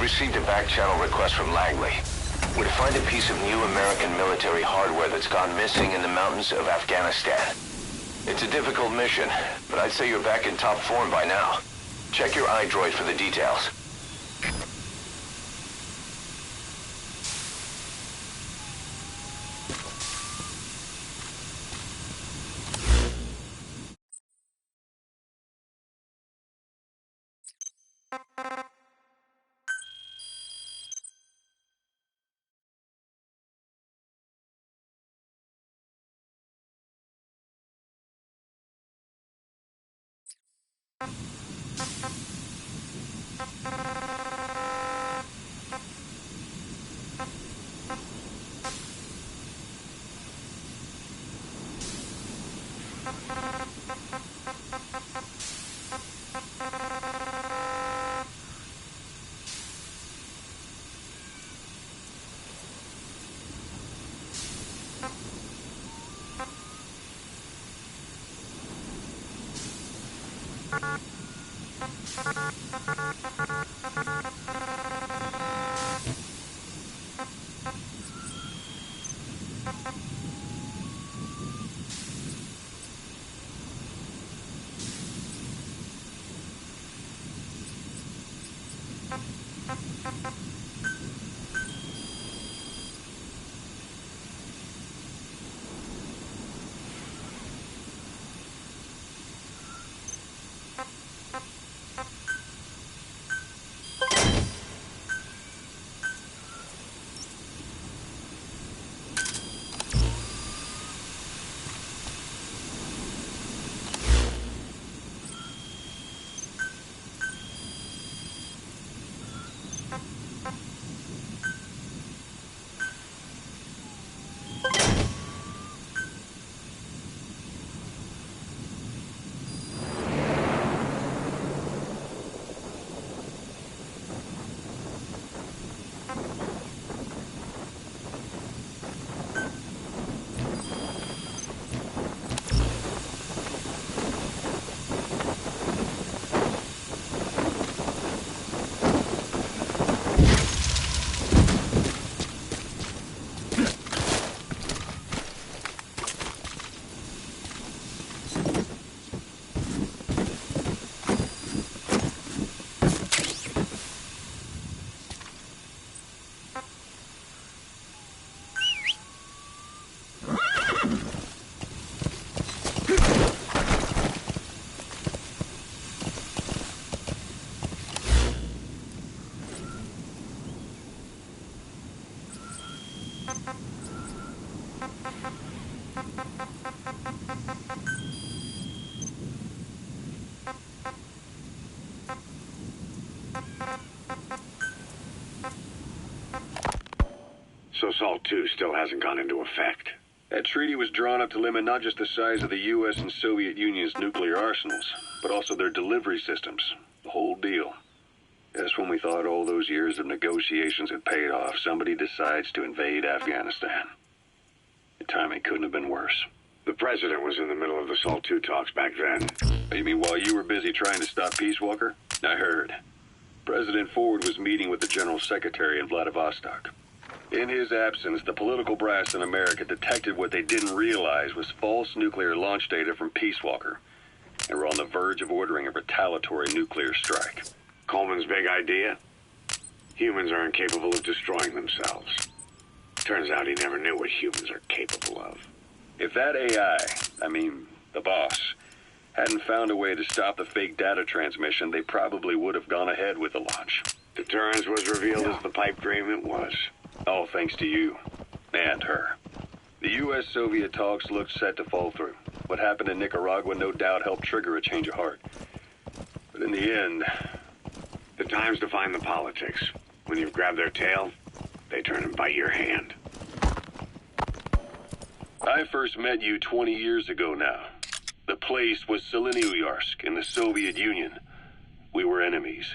We've received a back-channel request from Langley. We're to find a piece of new American military hardware that's gone missing in the mountains of Afghanistan. It's a difficult mission, but I'd say you're back in top form by now. Check your iDroid for the details. So SALT II still hasn't gone into effect. That treaty was drawn up to limit not just the size of the U.S. and Soviet Union's nuclear arsenals, but also their delivery systems. The whole deal. Just when we thought all those years of negotiations had paid off, somebody decides to invade Afghanistan. The timing couldn't have been worse. The president was in the middle of the SALT II talks back then. You mean while you were busy trying to stop Peace Walker? I heard. President Ford was meeting with the General Secretary in Vladivostok. In his absence, the political brass in America detected what they didn't realize was false nuclear launch data from Peace Walker, and were on the verge of ordering a retaliatory nuclear strike. Coleman's big idea? Humans are incapable of destroying themselves. Turns out he never knew what humans are capable of. If that AI, the boss, hadn't found a way to stop the fake data transmission, they probably would have gone ahead with the launch. Deterrence was revealed as the pipe dream it was. All thanks to you. And her. The U.S.-Soviet talks looked set to fall through. What happened in Nicaragua no doubt helped trigger a change of heart. But in the end... The time's to find the politics. When you've grabbed their tail, they turn and bite your hand. I first met you 20 years ago now. The place was Selenouyarsk in the Soviet Union. We were enemies.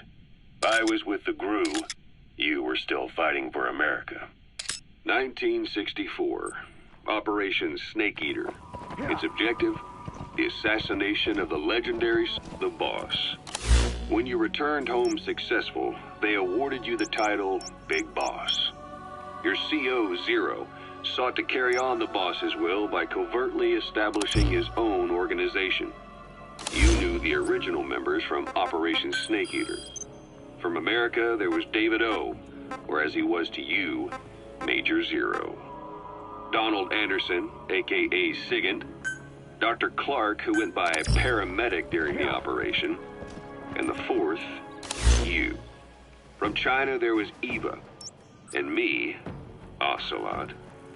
I was with the GRU. You were still fighting for America. 1964. Operation Snake Eater. Its objective? The assassination of the legendary The Boss. When you returned home successful, they awarded you the title Big Boss. Your CO, Zero, sought to carry on the boss's will by covertly establishing his own organization. You knew the original members from Operation Snake Eater. From America, there was David O, or as he was to you, Major Zero. Donald Anderson, a.k.a. Sigint. Dr. Clark, who went by paramedic during the operation. And the fourth, you. From China, there was Eva. And me, Ocelot,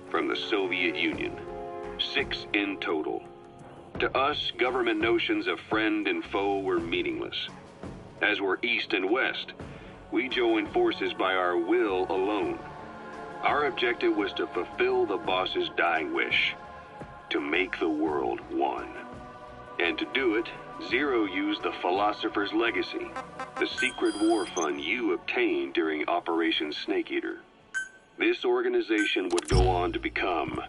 from the Soviet Union. 6 in total. To us, government notions of friend and foe were meaningless. As were East and West, we joined forces by our will alone. Our objective was to fulfill the boss's dying wish, to make the world one. And to do it, Zero used the Philosopher's Legacy, the secret war fund you obtained during Operation Snake Eater. This organization would go on to become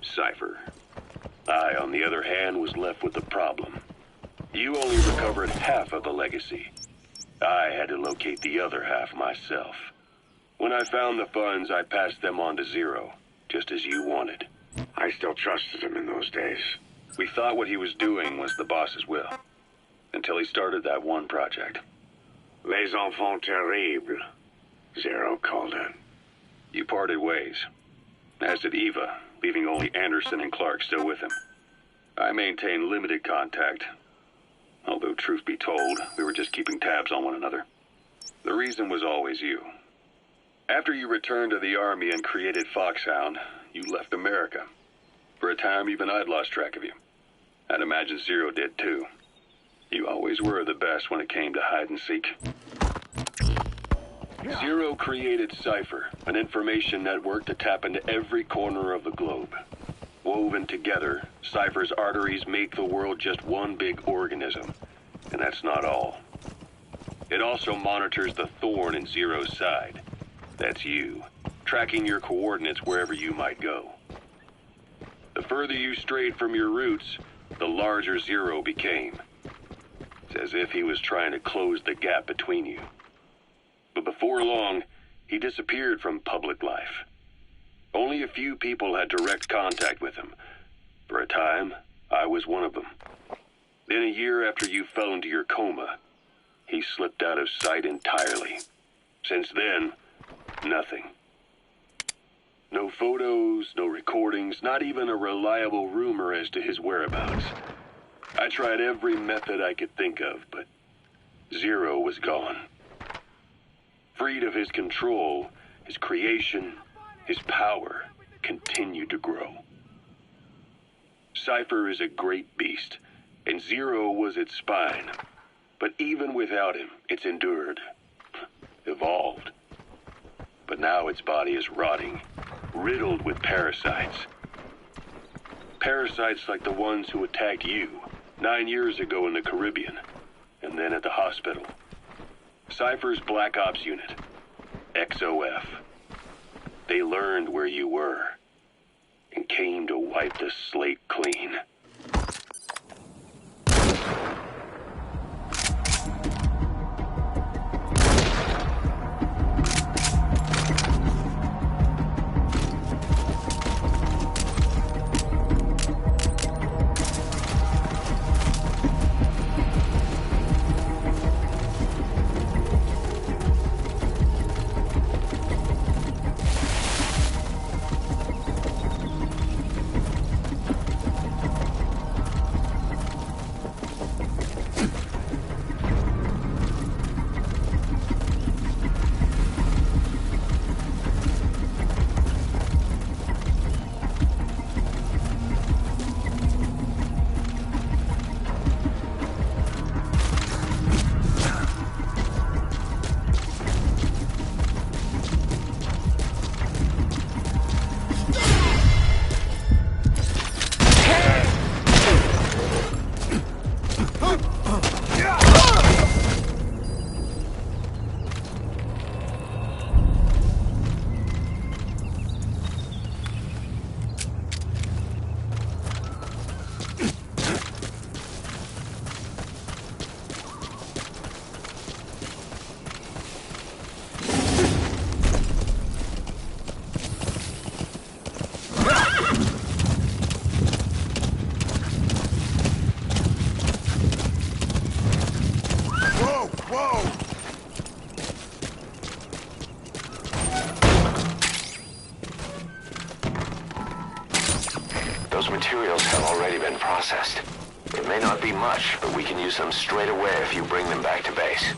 Cypher. I, on the other hand, was left with the problem. You only recovered half of the legacy. I had to locate the other half myself. When I found the funds, I passed them on to Zero, just as you wanted. I still trusted him in those days. We thought what he was doing was the boss's will, until he started that one project. Les enfants terribles, Zero called it. You parted ways, as did Eva, leaving only Anderson and Clark still with him. I maintained limited contact, although truth be told, we were just keeping tabs on one another. The reason was always you. After you returned to the Army and created Foxhound, you left America. For a time, even I'd lost track of you. I'd imagine Zero did too. You always were the best when it came to hide and seek. Zero created Cypher, an information network to tap into every corner of the globe. Woven together, Cypher's arteries make the world just one big organism. And that's not all. It also monitors the thorn in Zero's side. That's you, tracking your coordinates wherever you might go. The further you strayed from your roots, the larger Zero became. It's as if he was trying to close the gap between you. But before long, he disappeared from public life. Only a few people had direct contact with him. For a time, I was one of them. Then a year after you fell into your coma, he slipped out of sight entirely. Since then, nothing. No photos, no recordings, not even a reliable rumor as to his whereabouts. I tried every method I could think of, but Zero was gone. Freed of his control, his creation, his power continued to grow. Cypher is a great beast, and Zero was its spine. But even without him, it's endured, evolved. But now its body is rotting, riddled with parasites. Parasites like the ones who attacked you 9 years ago in the Caribbean, and then at the hospital. Cypher's Black Ops Unit, XOF. They learned where you were, and came to wipe the slate clean. materials have already been processed. It may not be much, but we can use them straight away if you bring them back to base.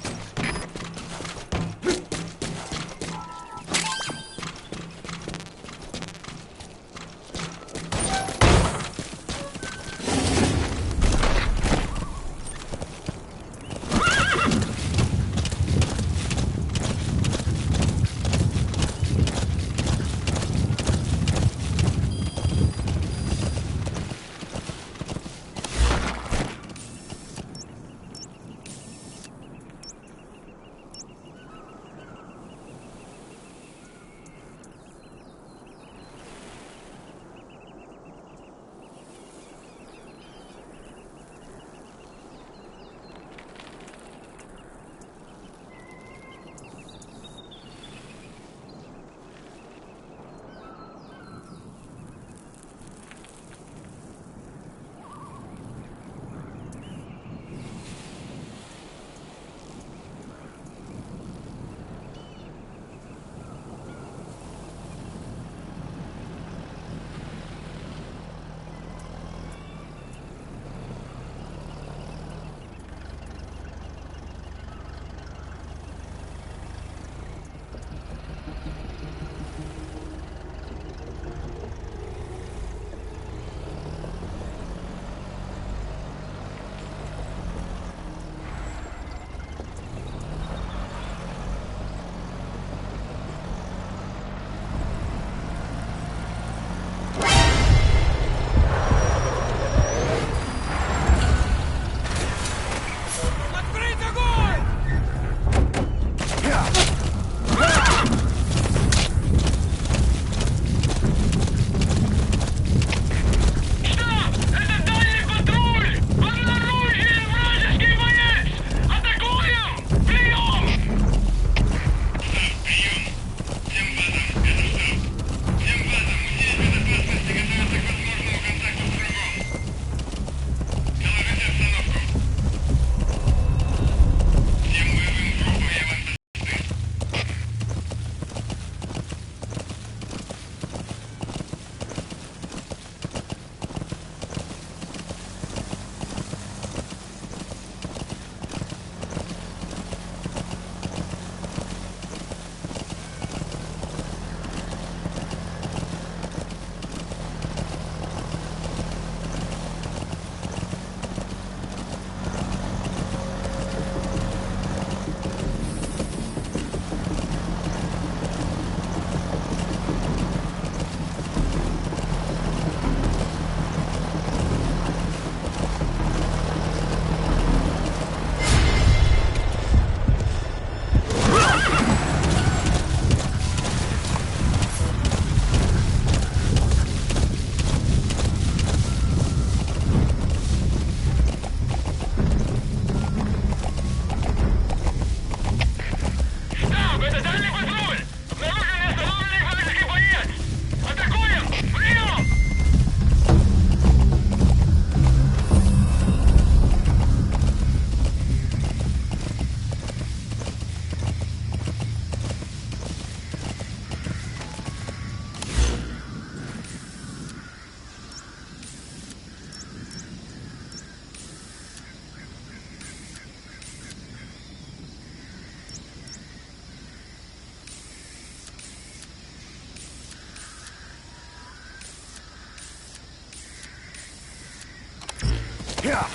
Yeah.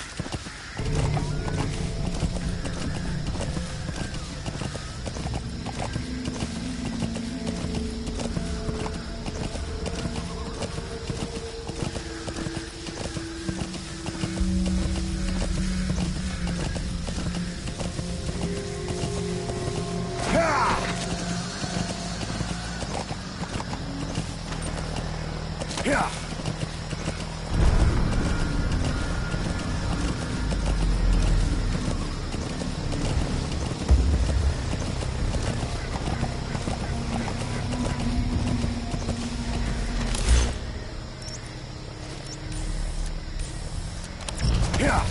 Yeah. Yeah. Yeah.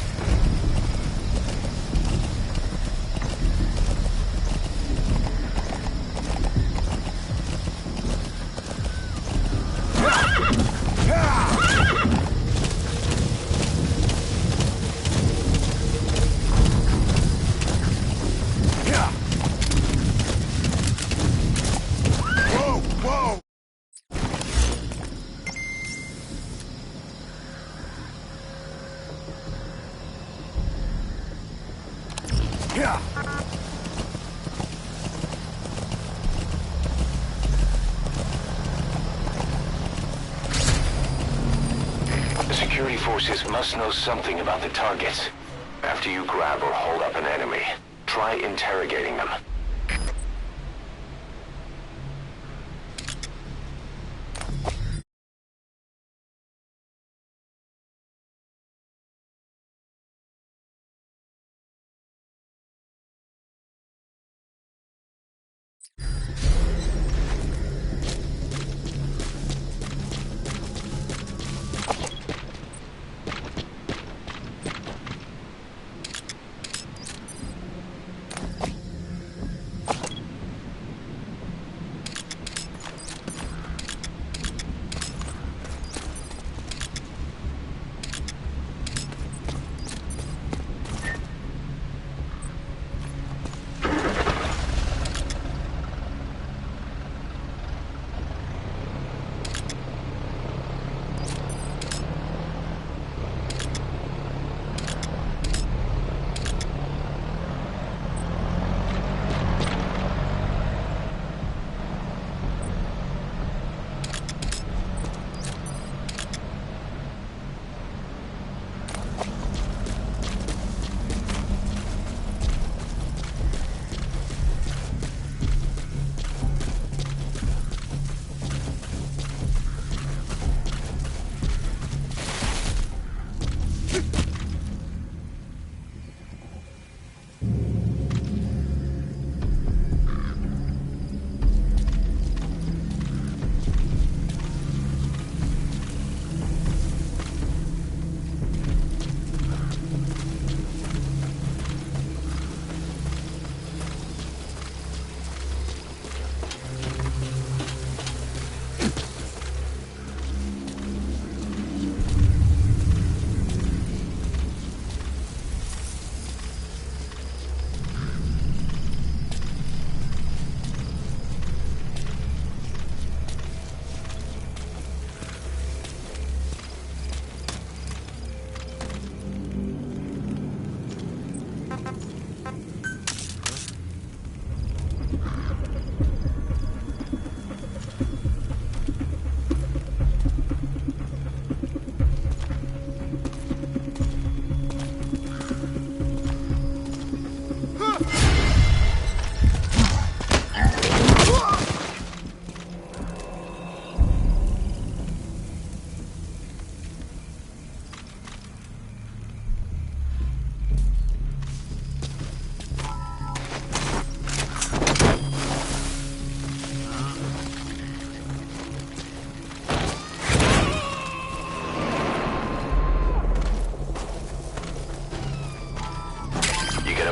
The security forces must know something about the targets. After you grab or hold up an enemy, try interrogating them.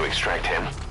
Extract him.